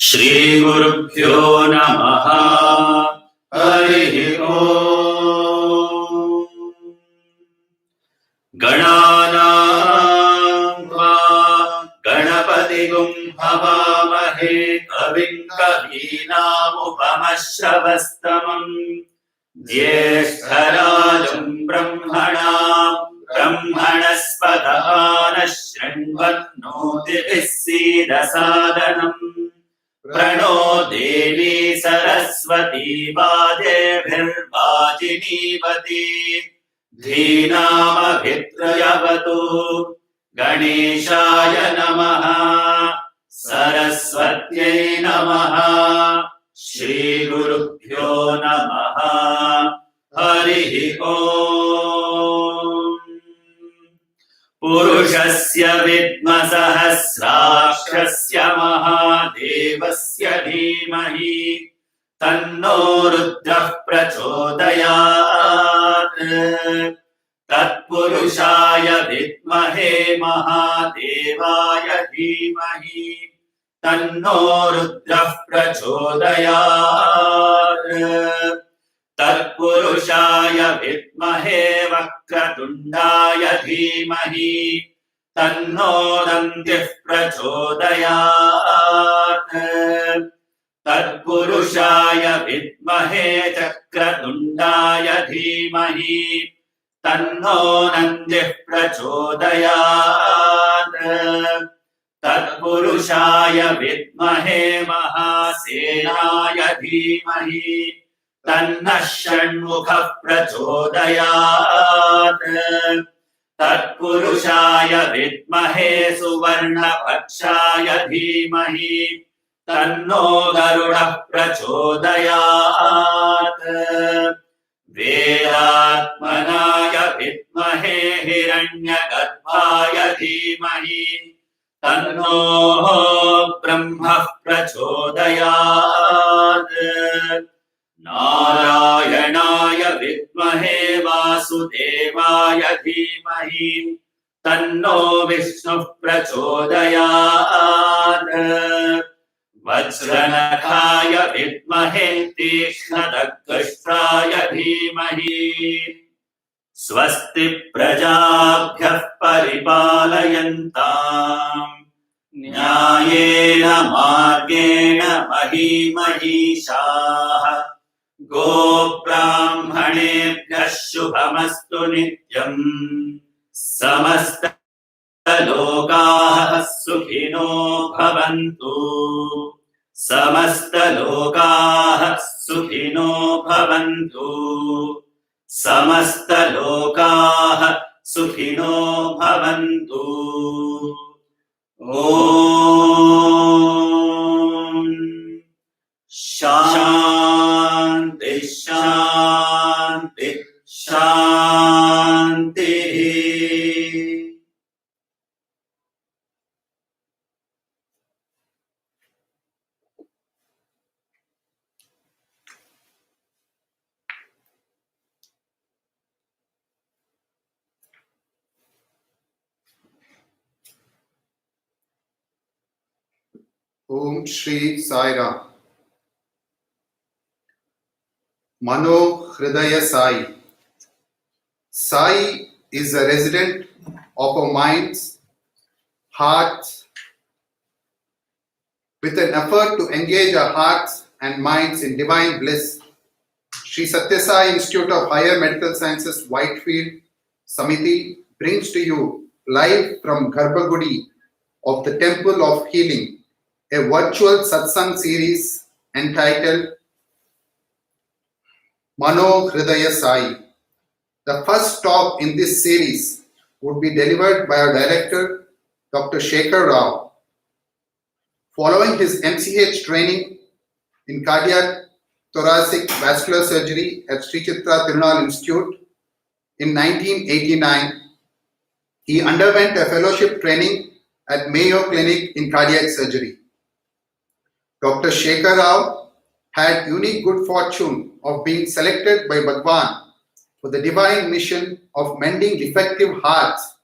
श्री गुरुभ्यो नमः। हरिः ओम्। गणानां त्वा गणपतिगुं हवामहे कविं कवीनामुपमश्रवस्तमम् ज्येष्ठराजं ब्रह्मणस्पत नः शृण्वन्नोतिभिः सीदसादनम् प्रणो देवी सरस्वती वाजेभिर्वाजिनीवती धीनामभित्रयवतु। गणेशाय नमः, सरस्वत्यै नमः, श्रीगुरुभ्यो नमः। हरिः ओम्। पुरुषस्य विद्मसहस्राक्षस्य महादेवस्य धीमहि तन्नो रुद्रः प्रचोदयात्। तत्पुरुषाय विद्महे महादेवाय धीमहि तन्नो रुद्रः प्रचोदयात्। तत्पुरुषाय विद्महे वक्रतुण्डाय धीमहि तन्नो दन्तिः प्रचोदयात्। तत्पुरुषाय विद्महे चक्रतुण्डाय धीमहि तन्नो नन्दिः प्रचोदयात्। तत्पुरुषाय विद्महे महासेनाय धीमहि तन्नः षण्मुखः प्रचोदयात्। तत्पुरुषाय विद्महे सुवर्णपक्षाय धीमहि तन्नो गरुडः प्रचोदयात्। वेदात्मनाय विद्महे हिरण्यगर्भाय धीमहि तन्नो ब्रह्मः प्रचोदयात्। नारायणाय विद्महे वासुदेवाय धीमहि तन्नो विष्णुः प्रचोदयात्। वज्रनखाय विद्महे तीक्ष्णदग्धश्राय धीमहि स्वस्ति प्रजाभ्यः परिपालयन्ताम् न्यायेन मार्गेण महीमहीषाः। गोब्राह्मणेभ्यः शुभमस्तु नित्यम्। समस्तलोकाः सुखिनो भवन्तु। समस्तलोकाः सुखिनो भवन्तु। समस्तलोकाः सुखिनो भवन्तु। ॐ शान्ति शान्ति शान्तिः। Om Shri Sairam. Mano Hridaya Sai. Sai is a resident of our minds, hearts, with an effort to engage our hearts and minds in divine bliss. Sri Sathya Sai Institute of Higher Medical Sciences Whitefield, Samithi brings to you live from Gardbha of the Temple of Healing, a virtual satsang series entitled Mano Hridaya Sai. The first talk in this series would be delivered by our director, Dr. Shekhar Rao. Following his MCH training in cardiac thoracic vascular surgery at Sri Chitra Tirunal Institute in 1989, he underwent a fellowship training at Mayo Clinic in cardiac surgery. Dr. Shekhar Rao had unique good fortune of being selected by Bhagawan for the divine mission of mending defective hearts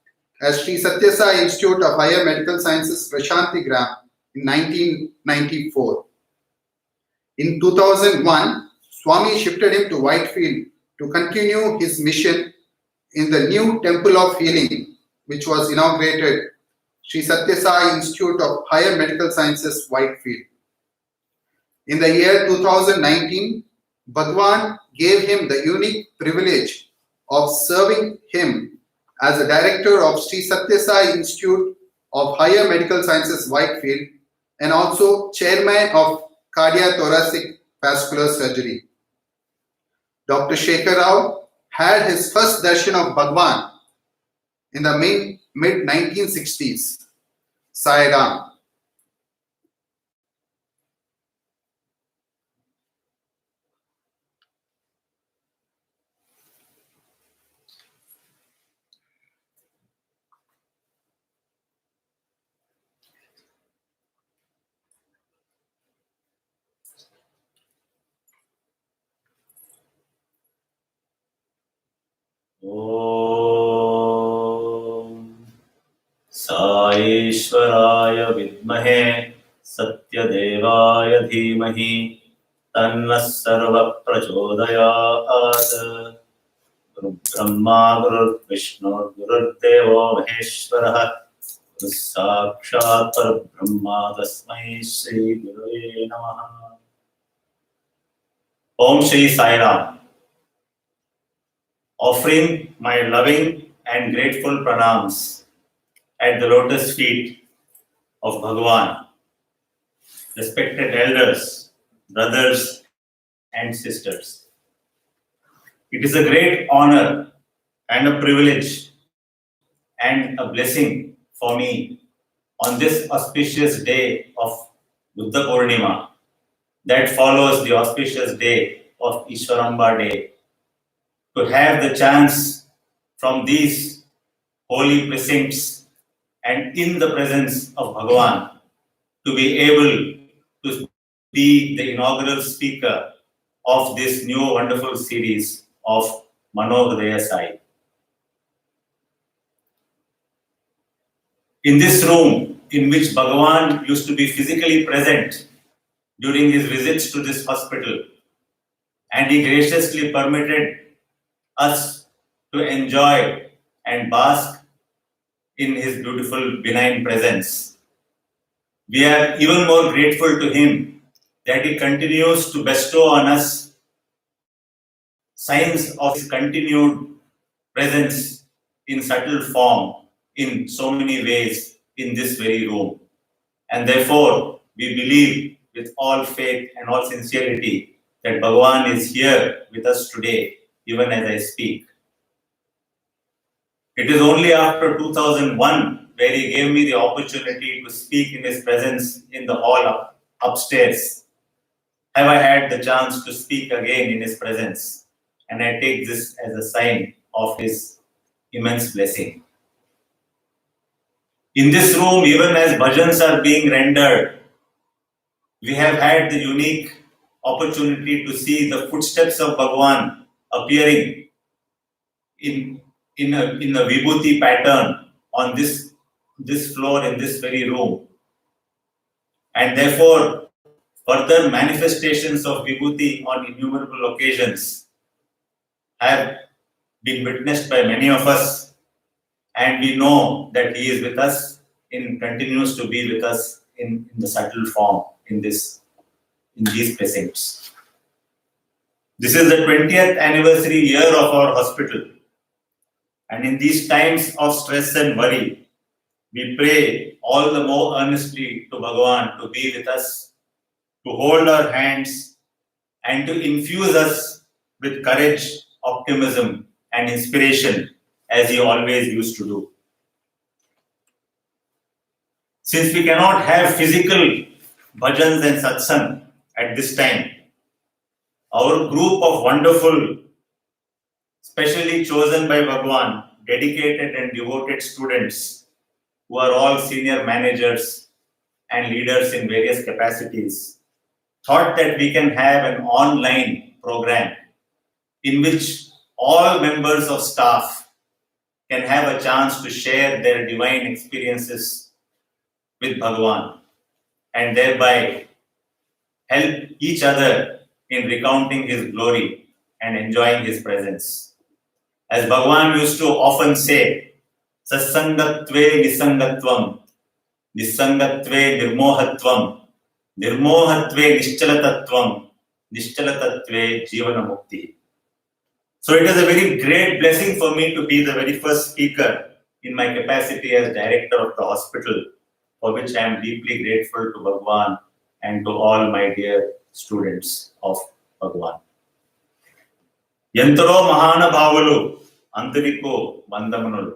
as Sri Sathya Sai Institute of Higher Medical Sciences Prashanthigram in 1994. In 2001, Swami shifted him to Whitefield to continue his mission in the new Temple of Healing, which was inaugurated, Sri Sathya Sai Institute of Higher Medical Sciences, Whitefield. In the year 2019, Bhagawan gave him the unique privilege of serving him as a director of Sri Sathya Sai Institute of Higher Medical Sciences, Whitefield, and also chairman of cardiothoracic vascular surgery. Dr. Shekhar Rao had his first darshan of Bhagawan in the mid-1960s. Sairam. ॐ साईश्वराय विद्महे सत्यदेवाय धीमहि तन्नः सर्वः प्रचोदयात्। गुरुब्रह्मा गुरुर्विष्णुर्गुरुर्देवो महेश्वरः गुरुः साक्षात् परब्रह्मा तस्मै श्री गुरवे नमः। Om Shri Sairam. Offering my loving and grateful pranams at the lotus feet of Bhagawan, respected elders, brothers and sisters. It is a great honor and a privilege and a blessing for me on this auspicious day of Buddha Purnima that follows the auspicious day of Ishwaramba Day to have the chance from these holy precincts and in the presence of Bhagavan to be able to be the inaugural speaker of this new wonderful series of Mano Hridaya Sai. In this room in which Bhagavan used to be physically present during his visits to this hospital, and he graciously permitted us to enjoy and bask in his beautiful benign presence. We are even more grateful to him that he continues to bestow on us signs of his continued presence in subtle form in so many ways in this very room. And therefore, we believe with all faith and all sincerity that Bhagavan is here with us today, even as I speak. It is only after 2001 where he gave me the opportunity to speak in his presence in the hall upstairs. Have I had the chance to speak again in his presence? And I take this as a sign of his immense blessing. In this room, even as bhajans are being rendered, we have had the unique opportunity to see the footsteps of Bhagavan appearing in a vibhuti pattern on this floor in this very room. And therefore, further manifestations of vibhuti on innumerable occasions have been witnessed by many of us, and we know that he is with us and continues to be with us in the subtle form in these precincts. This is the 20th anniversary year of our hospital, and in these times of stress and worry, we pray all the more earnestly to Bhagavan to be with us, to hold our hands, and to infuse us with courage, optimism, and inspiration, as he always used to do. Since we cannot have physical bhajans and satsang at this time, our group of wonderful, specially chosen by Bhagavan, dedicated and devoted students who are all senior managers and leaders in various capacities, thought that we can have an online program in which all members of staff can have a chance to share their divine experiences with Bhagavan and thereby help each other in recounting His glory and enjoying His presence. As Bhagavan used to often say, Satsangatve nisangatvam, nisangatve nirmohatvam, nirmohatve nischalatatvam, nischalatatve jivanamukti. So it is a very great blessing for me to be the very first speaker in my capacity as director of the hospital, for which I am deeply grateful to Bhagavan and to all my dear students of Bhagavan. Yantaro Mahana Bhavalu, Antariko Vandamanulu.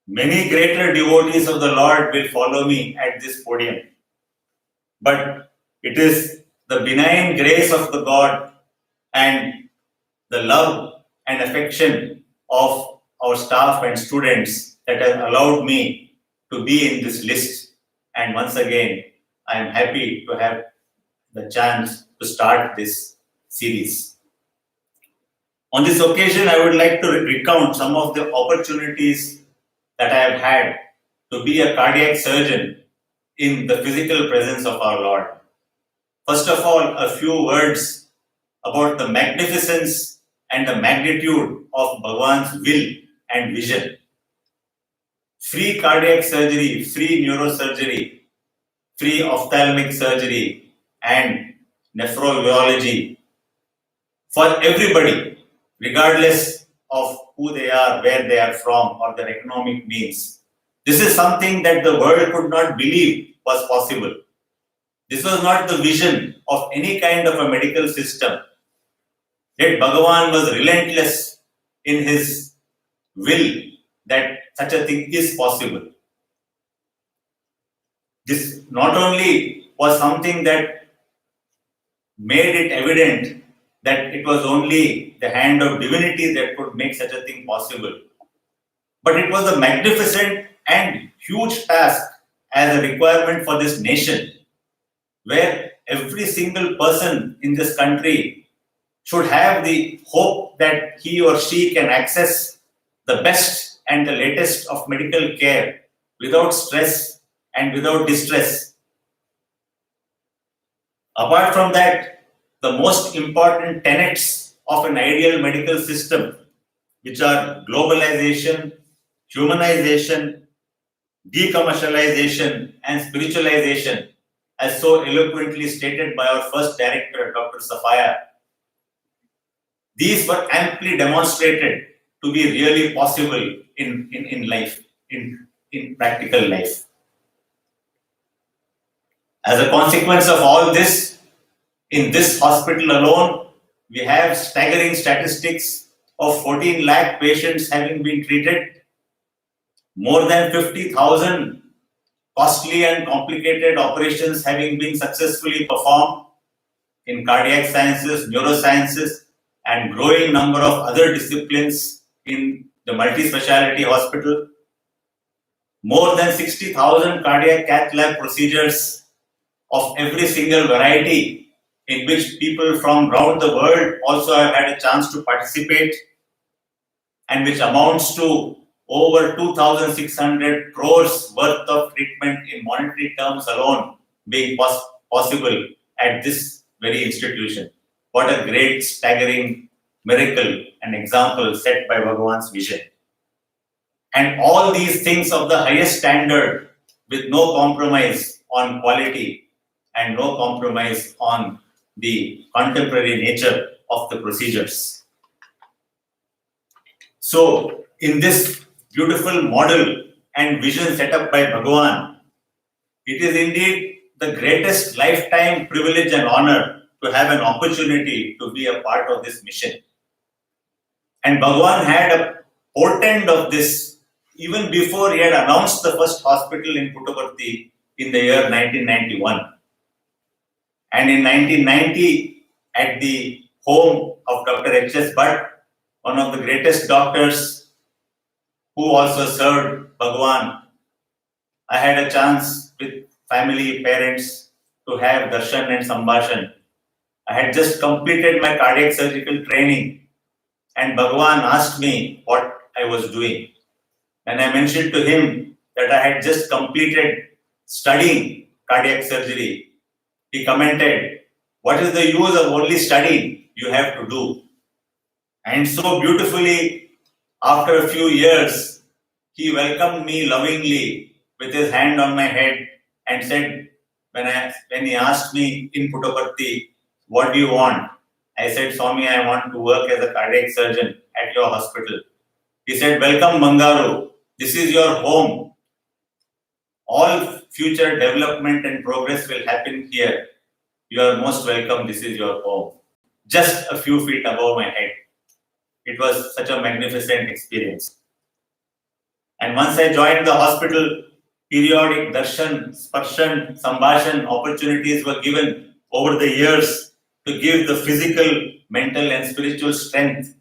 Many greater devotees of the Lord will follow me at this podium. But it is the benign grace of the God and the love and affection of our staff and students that has allowed me to be in this list. And once again, I am happy to have the chance to start this series. On this occasion, I would like to recount some of the opportunities that I have had to be a cardiac surgeon in the physical presence of our Lord. First of all, a few words about the magnificence and the magnitude of Bhagavan's will and vision. Free cardiac surgery, free neurosurgery, free ophthalmic surgery, and nephrology for everybody, regardless of who they are, where they are from, or their economic means. This is something that the world could not believe was possible. This was not the vision of any kind of a medical system. Yet Bhagavan was relentless in his will that such a thing is possible. This not only was something that made it evident that it was only the hand of divinity that could make such a thing possible, but it was a magnificent and huge task as a requirement for this nation, where every single person in this country should have the hope that he or she can access the best and the latest of medical care without stress and without distress. Apart from that, the most important tenets of an ideal medical system, which are globalization, humanization, decommercialization, and spiritualization, as so eloquently stated by our first director, Dr. Sathya, these were amply demonstrated to be really possible in life, in practical life. As a consequence of all this, in this hospital alone, we have staggering statistics of 14 lakh patients having been treated, more than 50,000 costly and complicated operations having been successfully performed in cardiac sciences, neurosciences, and growing number of other disciplines in the multi-speciality hospital. More than 60,000 cardiac cath lab procedures of every single variety, in which people from around the world also have had a chance to participate, and which amounts to over 2,600 crores worth of treatment in monetary terms alone being possible at this very institution. What a great, staggering miracle and example set by Bhagavan's vision. And all these things of the highest standard, with no compromise on quality and no compromise on the contemporary nature of the procedures. So, in this beautiful model and vision set up by Bhagavan, it is indeed the greatest lifetime privilege and honor to have an opportunity to be a part of this mission. And Bhagavan had a portent of this even before he had announced the first hospital in Puttaparthi in the year 1991. And in 1990, at the home of Dr. H.S. Bhatt, one of the greatest doctors who also served Bhagavan, I had a chance with family, parents to have darshan and sambhashan. I had just completed my cardiac surgical training, and Bhagavan asked me what I was doing. And I mentioned to him that I had just completed studying cardiac surgery. He commented What is the use of only studying? You have to do. And so beautifully, after a few years, he welcomed me lovingly with his hand on my head and said, when he asked me in Puttaparthi, what do you want? I said, Swami, I want to work as a cardiac surgeon at your hospital. He said, welcome Bangaru. This is your home. All future development and progress will happen here. You are most welcome. This is your home. Just a few feet above my head. It was such a magnificent experience. And once I joined the hospital, periodic darshan, sparshan, sambhashan opportunities were given over the years to give the physical, mental and spiritual strength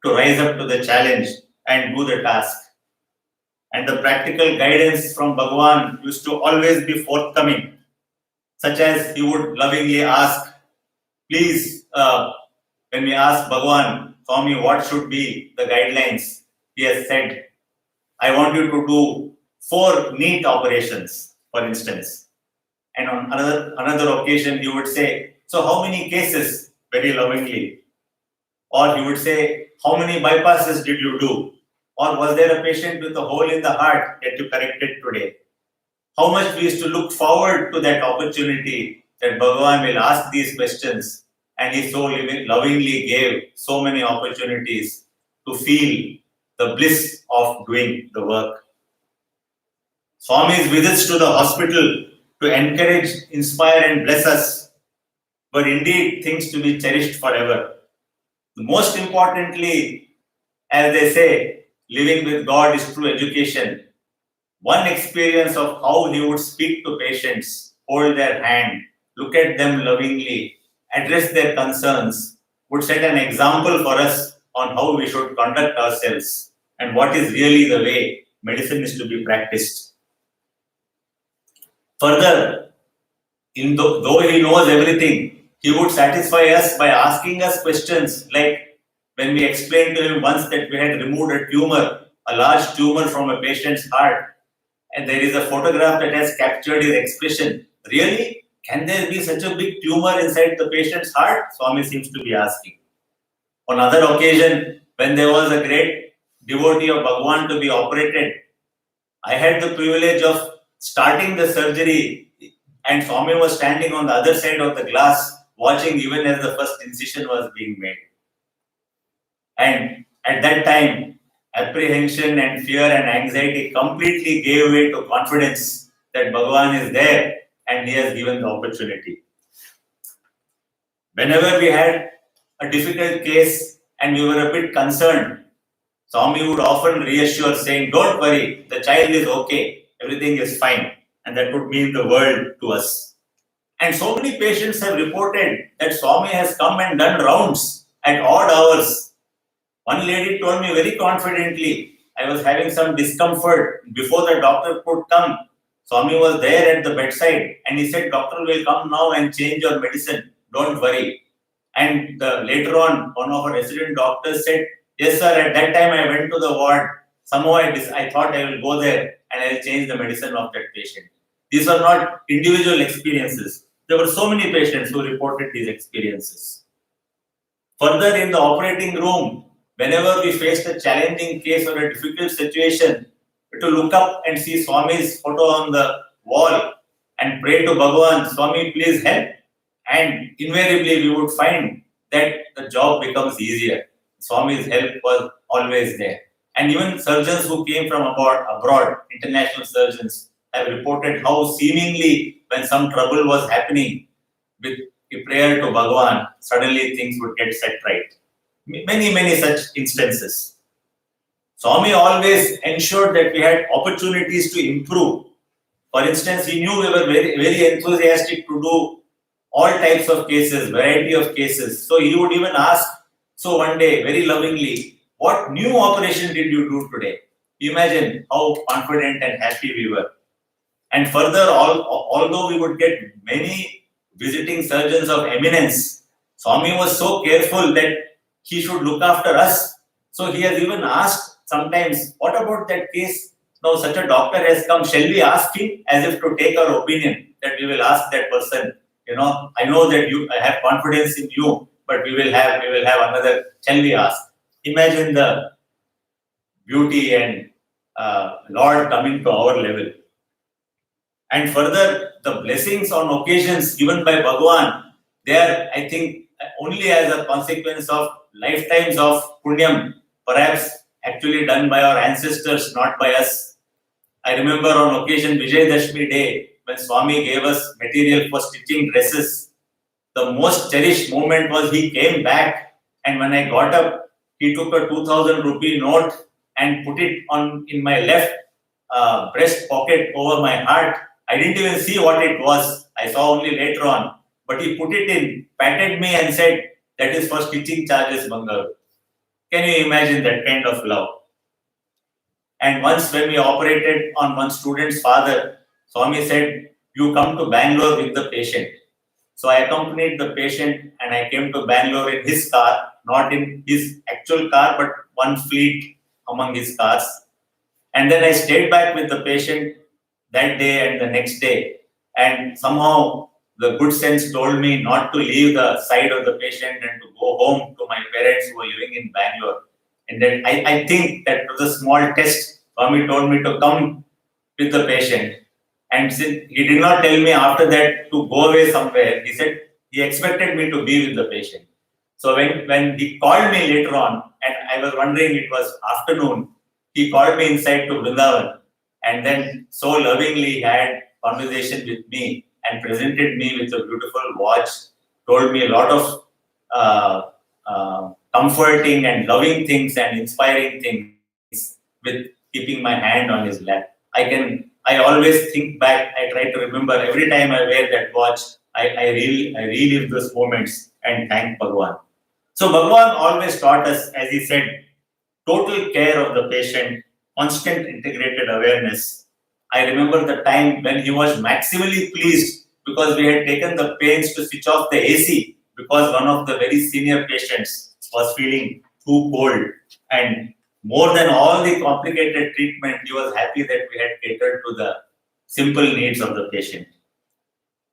to rise up to the challenge and do the task. And the practical guidance from Bhagawan used to always be forthcoming, such as he would lovingly ask, please, when we ask Bhagawan, Swami, what should be the guidelines? He has said, I want you to do 4 neat operations, for instance. And on another occasion, he would say, so how many cases? Very lovingly. Or he would say, how many bypasses did you do? Or was there a patient with a hole in the heart that you corrected today? How much we used to look forward to that opportunity that Bhagavan will ask these questions, and he so lovingly gave so many opportunities to feel the bliss of doing the work. Swami's visits to the hospital to encourage, inspire and bless us were indeed things to be cherished forever. Most importantly, as they say, living with God is true education. One experience of how he would speak to patients, hold their hand, look at them lovingly, address their concerns, would set an example for us on how we should conduct ourselves and what is really the way medicine is to be practiced. Further, though he knows everything, he would satisfy us by asking us questions like when we explained to him once that we had removed a tumor, a large tumor from a patient's heart, and there is a photograph that has captured his expression. Really? Can there be such a big tumor inside the patient's heart? Swami seems to be asking. On another occasion, when there was a great devotee of Bhagawan to be operated, I had the privilege of starting the surgery, and Swami was standing on the other side of the glass, watching even as the first incision was being made. And at that time, apprehension and fear and anxiety completely gave way to confidence that Bhagavan is there and he has given the opportunity. Whenever we had a difficult case and we were a bit concerned, Swami would often reassure, saying, don't worry, the child is okay, everything is fine. And that would mean the world to us. And so many patients have reported that Swami has come and done rounds at odd hours. One lady told me very confidently, I was having some discomfort before the doctor could come. Swami was there at the bedside and he said, doctor will come now and change your medicine. Don't worry. And later on, one of our resident doctors said, yes sir, at that time I went to the ward. Somehow I thought I will go there and I will change the medicine of that patient. These are not individual experiences. There were so many patients who reported these experiences. Further, in the operating room, whenever we faced a challenging case or a difficult situation, to look up and see Swami's photo on the wall and pray to Bhagavan, Swami, please help. And invariably, we would find that the job becomes easier. Swami's help was always there. And even surgeons who came from abroad, international surgeons, have reported how seemingly when some trouble was happening, with a prayer to Bhagavan, suddenly things would get set right. Many such instances. Swami always ensured that we had opportunities to improve. For instance, he knew we were very enthusiastic to do all types of cases, variety of cases. So he would even ask, so one day, very lovingly, what new operation did you do today? Imagine how confident and happy we were. And further, although we would get many visiting surgeons of eminence, Swami was so careful that he should look after us. So he has even asked sometimes, what about that case? Now such a doctor has come, shall we ask him? As if to take our opinion, that we will ask that person. I know that I have confidence in you, but we will have another. Shall we ask? Imagine the beauty and Lord coming to our level. And further, the blessings on occasions given by Bhagawan, they are, I think, only as a consequence of lifetimes of punyam, perhaps actually done by our ancestors, not by us. I remember on occasion Vijayadashmi day, when Swami gave us material for stitching dresses, the most cherished moment was he came back, and when I got up, he took a 2000 rupee note and put it in my left breast pocket over my heart. I didn't even see what it was. I saw only later on. But he put it in, patted me and said, that is for stitching charges, Bangaru. Can you imagine that kind of love? And once when we operated on one student's father, Swami said, you come to Bangalore with the patient. So I accompanied the patient and I came to Bangalore in his car, not in his actual car, but one fleet among his cars. And then I stayed back with the patient that day and the next day. And somehow the good sense told me not to leave the side of the patient and to go home to my parents who were living in Bangalore. And then I think that was a small test. Swami told me to come with the patient. And since he did not tell me after that to go away somewhere, he said he expected me to be with the patient. So when he called me later on, and I was wondering, it was afternoon, he called me inside to Vrindavan and then so lovingly had conversation with me and presented me with a beautiful watch, told me a lot of comforting and loving things and inspiring things with keeping my hand on his lap. I always think back, I try to remember every time I wear that watch, I relive those moments and thank Bhagawan. So Bhagawan always taught us, as he said, total care of the patient, constant integrated awareness. I remember the time when he was maximally pleased because we had taken the pains to switch off the AC because one of the very senior patients was feeling too cold. And more than all the complicated treatment, he was happy that we had catered to the simple needs of the patient.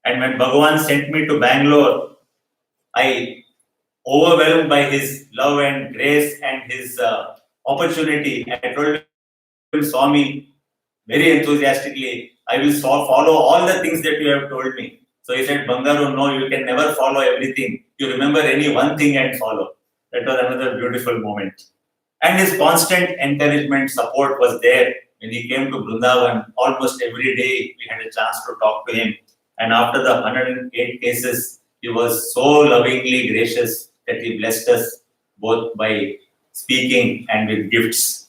And when Bhagawan sent me to Bangalore, I, overwhelmed by his love and grace and his opportunity, I told him, Swami, very enthusiastically, I will follow all the things that you have told me. So he said, Bangaru, no, you can never follow everything. You remember any one thing and follow. That was another beautiful moment. And his constant encouragement, support was there. When he came to Vrindavan, almost every day we had a chance to talk to him. And after the 108 cases, he was so lovingly gracious that he blessed us both by speaking and with gifts.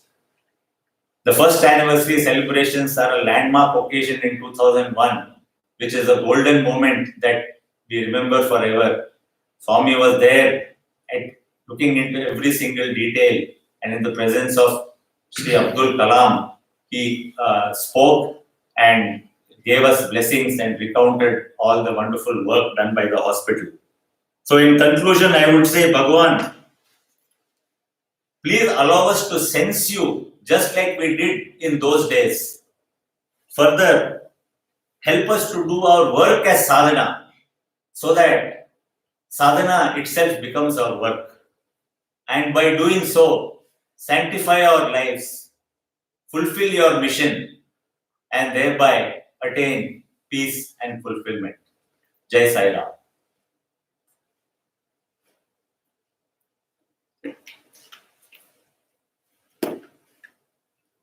The first anniversary celebrations are a landmark occasion in 2001, which is a golden moment that we remember forever. Swami was there looking into every single detail, and in the presence of Sri Abdul Kalam, he spoke and gave us blessings and recounted all the wonderful work done by the hospital. So in conclusion, I would say, Bhagawan, please allow us to sense you just like we did in those days. Further, help us to do our work as sadhana so that sadhana itself becomes our work. And by doing so, sanctify our lives, fulfill your mission, and thereby attain peace and fulfillment. Jai Sairam.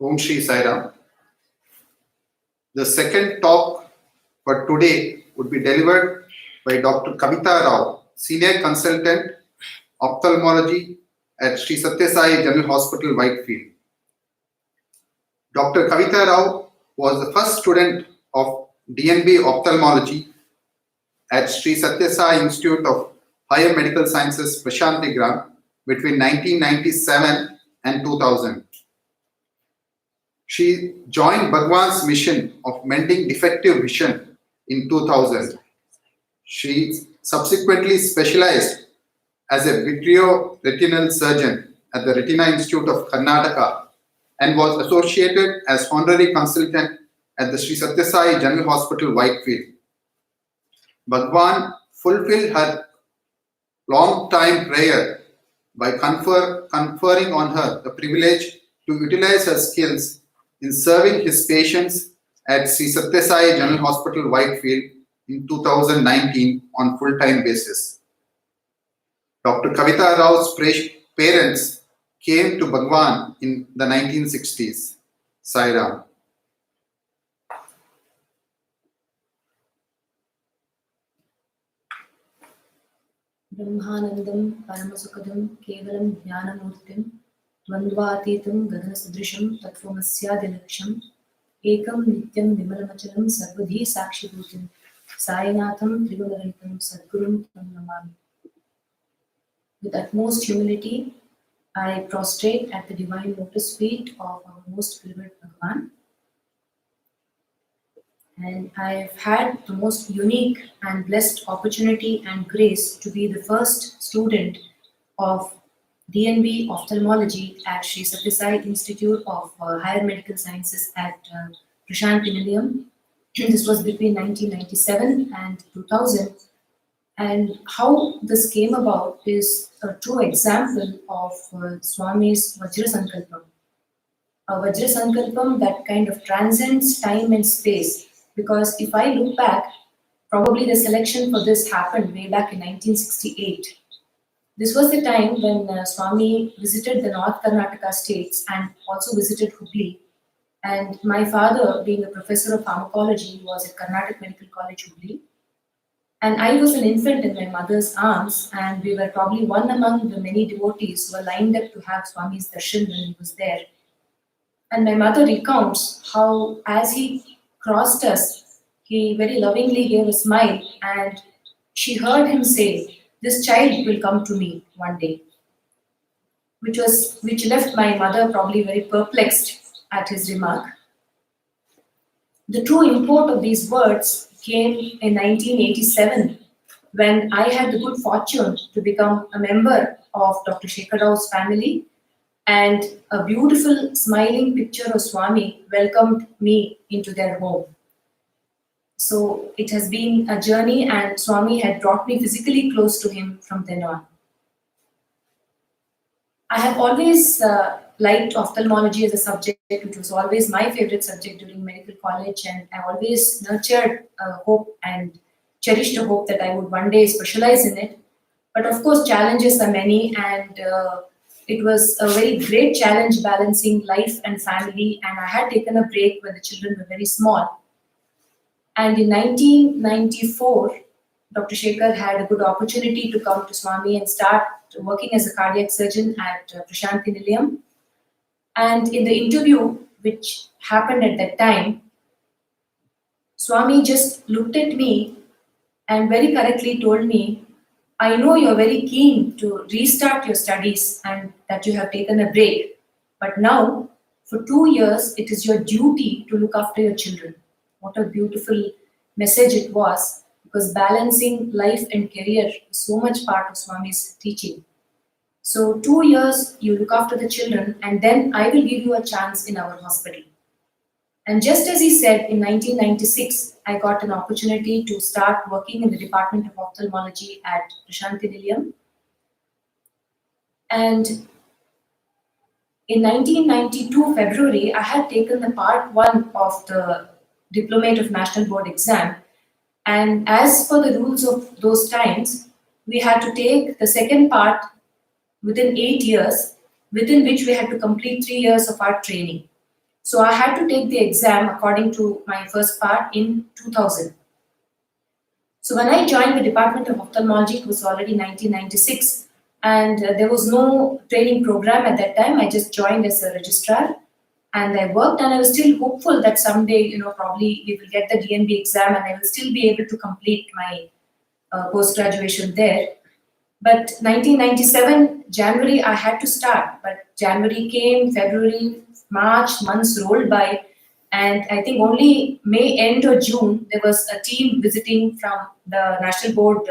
Om Shri Sairam. The second talk for today would be delivered by Dr. Kavitha Rao, Senior Consultant, Ophthalmology at Sri Sathya Sai General Hospital, Whitefield. Dr. Kavitha Rao was the first student of DNB Ophthalmology at Sri Sathya Sai Institute of Higher Medical Sciences, Prashanthigram, between 1997 and 2000. She joined Bhagwan's mission of mending defective vision in 2000. She subsequently specialized as a vitreoretinal surgeon at the Retina Institute of Karnataka and was associated as honorary consultant at the Sri Sathya Sai General Hospital, Whitefield. Bhagwan fulfilled her long-time prayer by conferring on her the privilege to utilize her skills in serving his patients at Sri Sathya Sai General Hospital, Whitefield in 2019 on full-time basis. Dr. Kavitha Rao's parents came to Bhagwan in the 1960s. Sairam. ब्रह्मानन्दं परमसुखदं केवलं ज्ञानमूर्तिं द्वन्द्वातीतं गगनसदृशं तत्त्वमस्यादिलक्ष्यम् एकं नित्यं विमलमचलं सर्वधी साक्षिभूतिं साईनाथं त्रिगुणरहितं सद्गुरुं तं Namami. With utmost humility, I prostrate at the divine lotus feet of our most beloved Bhagavan. And I've had the most unique and blessed opportunity and grace to be the first student of DNB Ophthalmology at Sri Sathya Sai Institute of Higher Medical Sciences at Prashanthigram. This was between 1997 and 2000. And how this came about is a true example of Swami's Vajra Sankalpam. A Vajra Sankalpam that kind of transcends time and space. Because if I look back, probably the selection for this happened way back in 1968. This was the time when Swami visited the North Karnataka states and also visited Hubli. And my father, being a professor of pharmacology, was at Karnataka Medical College, Hubli. And I was an infant in my mother's arms, and we were probably one among the many devotees who were lined up to have Swami's darshan when he was there. And my mother recounts how, as he crossed us, he very lovingly gave a smile, and she heard him say, "This child will come to me one day," which left my mother probably very perplexed at his remark. The true import of these words came in 1987 when I had the good fortune to become a member of Dr. Shekhar Rao's family, and a beautiful smiling picture of Swami welcomed me into their home. So it has been a journey, and Swami had brought me physically close to him from then on. I have always liked ophthalmology as a subject, which was always my favorite subject during medical college, and I always nurtured hope and cherished a hope that I would one day specialize in it. But of course, challenges are many, and it was a very great challenge balancing life and family, and I had taken a break when the children were very small. And in 1994, Dr. Shekhar had a good opportunity to come to Swami and start working as a cardiac surgeon at Prashanthigram. And in the interview which happened at that time, Swami just looked at me and very correctly told me, "I know you're very keen to restart your studies and that you have taken a break, but now for 2 years it is your duty to look after your children." What a beautiful message it was, because balancing life and career is so much part of Swami's teaching. So 2 years you look after the children, and then I will give you a chance in our hospital. And just as he said, in 1996, I got an opportunity to start working in the Department of Ophthalmology at Prashanthigram. And in 1992 February, I had taken the part 1 of the Diplomate of National Board exam. And as per the rules of those times, we had to take the second part within 8 years, within which we had to complete 3 years of our training. So I had to take the exam according to my first part in 2000. So when I joined the Department of Ophthalmology, it was already 1996, and there was no training program at that time. I just joined as a registrar, and I worked, and I was still hopeful that someday, probably we will get the DNB exam and I will still be able to complete my post-graduation there. But 1997, January, I had to start. But January came, February, March, months rolled by. And I think only May end or June, there was a team visiting from the National Board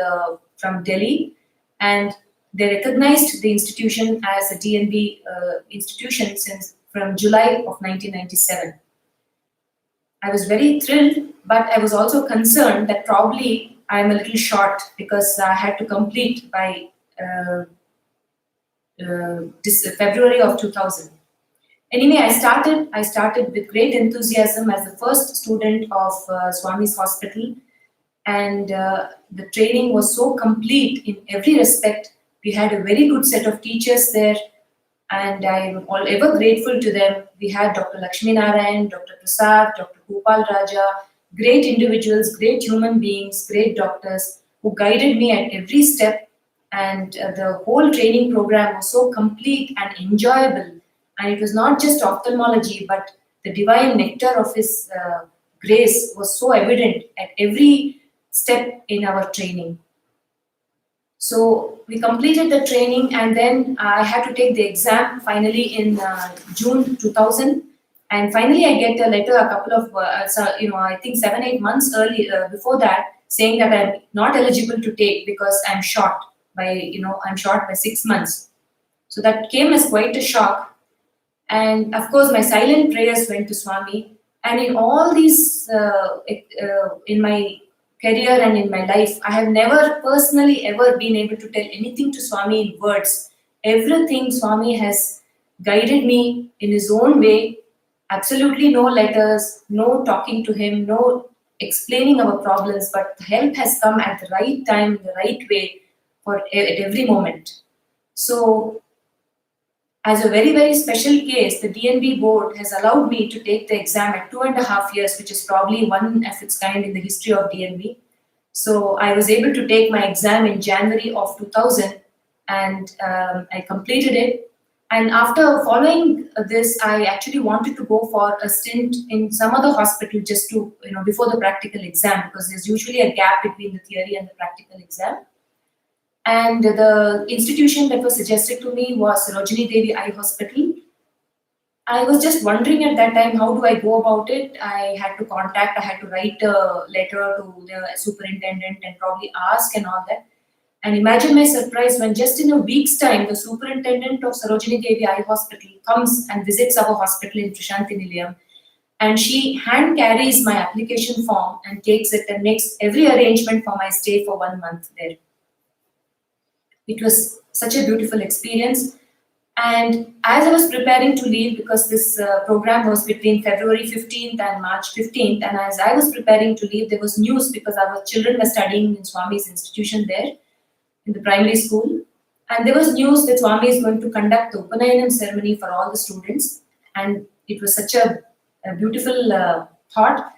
from Delhi. And they recognized the institution as a DNB institution from July of 1997. I was very thrilled, but I was also concerned that probably I'm a little short because I had to complete by this February of 2000. Anyway, I started with great enthusiasm as the first student of Swami's hospital, and the training was so complete in every respect. We had a very good set of teachers there, and I'm all ever grateful to them. We had Dr. Lakshmi Narayan, Dr. Prasad, Dr. Gopal Raja, great individuals, great human beings, great doctors who guided me at every step, and the whole training program was so complete and enjoyable. And it was not just ophthalmology, but the divine nectar of His grace was so evident at every step in our training. So we completed the training, and then I had to take the exam finally in June 2000. And finally, I get a letter a couple of, I think 7-8 months early before that, saying that I'm not eligible to take because I'm short by 6 months. So that came as quite a shock. And of course, my silent prayers went to Swami. And in all these, in my career and in my life, I have never personally ever been able to tell anything to Swami in words. Everything Swami has guided me in His own way. Absolutely no letters, no talking to Him, no explaining our problems, but the help has come at the right time, the right way at every moment. So, as a very, very special case, the DNB board has allowed me to take the exam at 2.5 years, which is probably one of its kind in the history of DNB. So I was able to take my exam in January of 2000, and I completed it. And after following this, I actually wanted to go for a stint in some other hospital just to, before the practical exam, because there's usually a gap between the theory and the practical exam. And the institution that was suggested to me was Sarojini Devi Eye Hospital. I was just wondering at that time, how do I go about it? I had to write a letter to the superintendent and probably ask and all that. And imagine my surprise when just in a week's time, the superintendent of Sarojini Devi Eye Hospital comes and visits our hospital in Prashanthigram. And she hand carries my application form and takes it and makes every arrangement for my stay for 1 month there. It was such a beautiful experience. And as I was preparing to leave, because this program was between February 15th and March 15th, and as I was preparing to leave, there was news because our children were studying in Swami's institution there, in the primary school. And there was news that Swami is going to conduct the Upanayanam ceremony for all the students. And it was such a beautiful thought.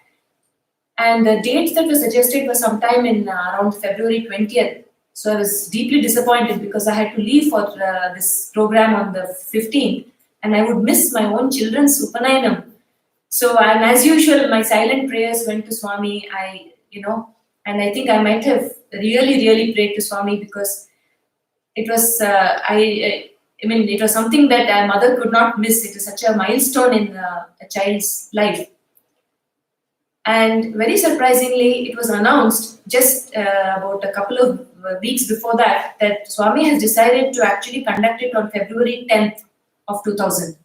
And the dates that were suggested were sometime in around February 20th. So I was deeply disappointed because I had to leave for this program on the 15th, and I would miss my own children's Upanayanam. So, and as usual, my silent prayers went to Swami. And I think I might have really prayed to Swami because it was, it was something that a mother could not miss. It is such a milestone in a child's life. And very surprisingly, it was announced just about a couple of weeks before that Swami has decided to actually conduct it on February 10th of 2000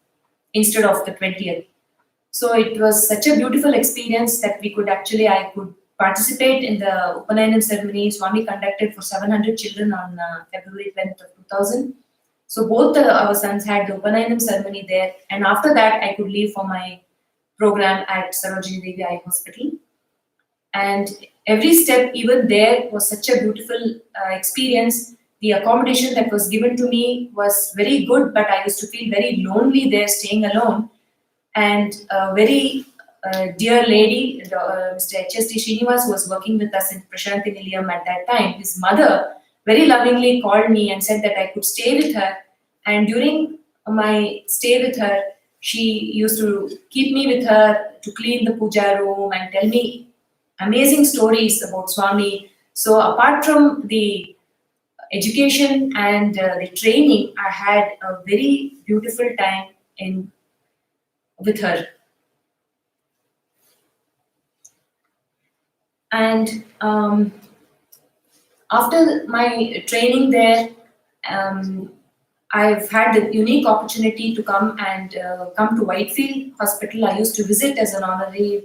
instead of the 20th. So it was such a beautiful experience that I could participate in the Upanayanam ceremony Swami conducted for 700 children on February 10th of 2000. So both our sons had the Upanayanam ceremony there, and after that I could leave for my program at Sarojini Devi Eye Hospital. And every step, even there, was such a beautiful experience. The accommodation that was given to me was very good, but I used to feel very lonely there, staying alone. And a very dear lady, Mr. HSD Srinivas, who was working with us in Prashanthigram at that time, his mother very lovingly called me and said that I could stay with her. And during my stay with her, she used to keep me with her to clean the puja room and tell me amazing stories about Swami. So apart from the education and the training, I had a very beautiful time with her. And after my training there, I've had the unique opportunity to come to Whitefield Hospital. I used to visit as an honorary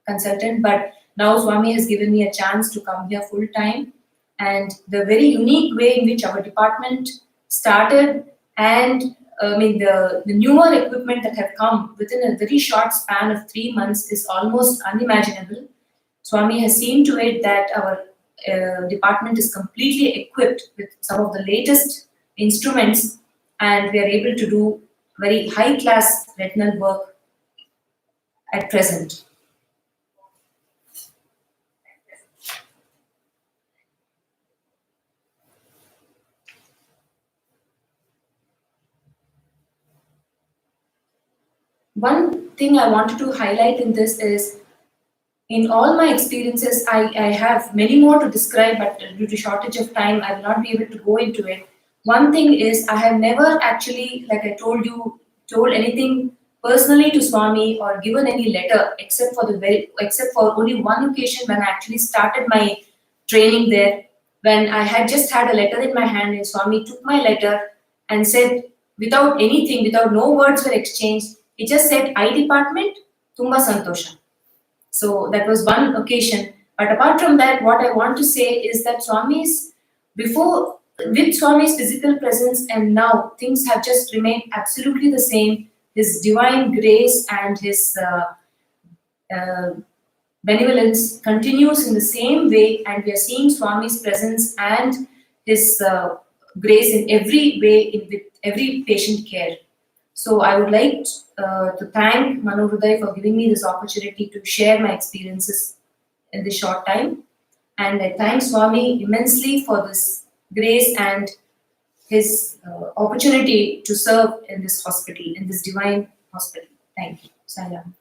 consultant, but now Swami has given me a chance to come here full time, and the very unique way in which our department started, and the newer equipment that have come within a very short span of 3 months is almost unimaginable. Swami has seen to it that our department is completely equipped with some of the latest instruments, and we are able to do very high class retinal work at present. One thing I wanted to highlight in this is, in all my experiences, I have many more to describe, but due to shortage of time, I will not be able to go into it. One thing is, I have never actually, like I told you, told anything personally to Swami or given any letter, except for only one occasion when I actually started my training there, when I had just had a letter in my hand and Swami took my letter and said, without anything, without no words were exchanged, he just said, "I department, tumba santosha." So that was one occasion. But apart from that, what I want to say is that with Swami's physical presence and now, things have just remained absolutely the same. His divine grace and his benevolence continues in the same way, and we are seeing Swami's presence and his grace in every way with every patient care. So I would like to thank ManoHrudaya for giving me this opportunity to share my experiences in this short time. And I thank Swami immensely for this grace and his opportunity to serve in this hospital, in this divine hospital. Thank you. Sairam.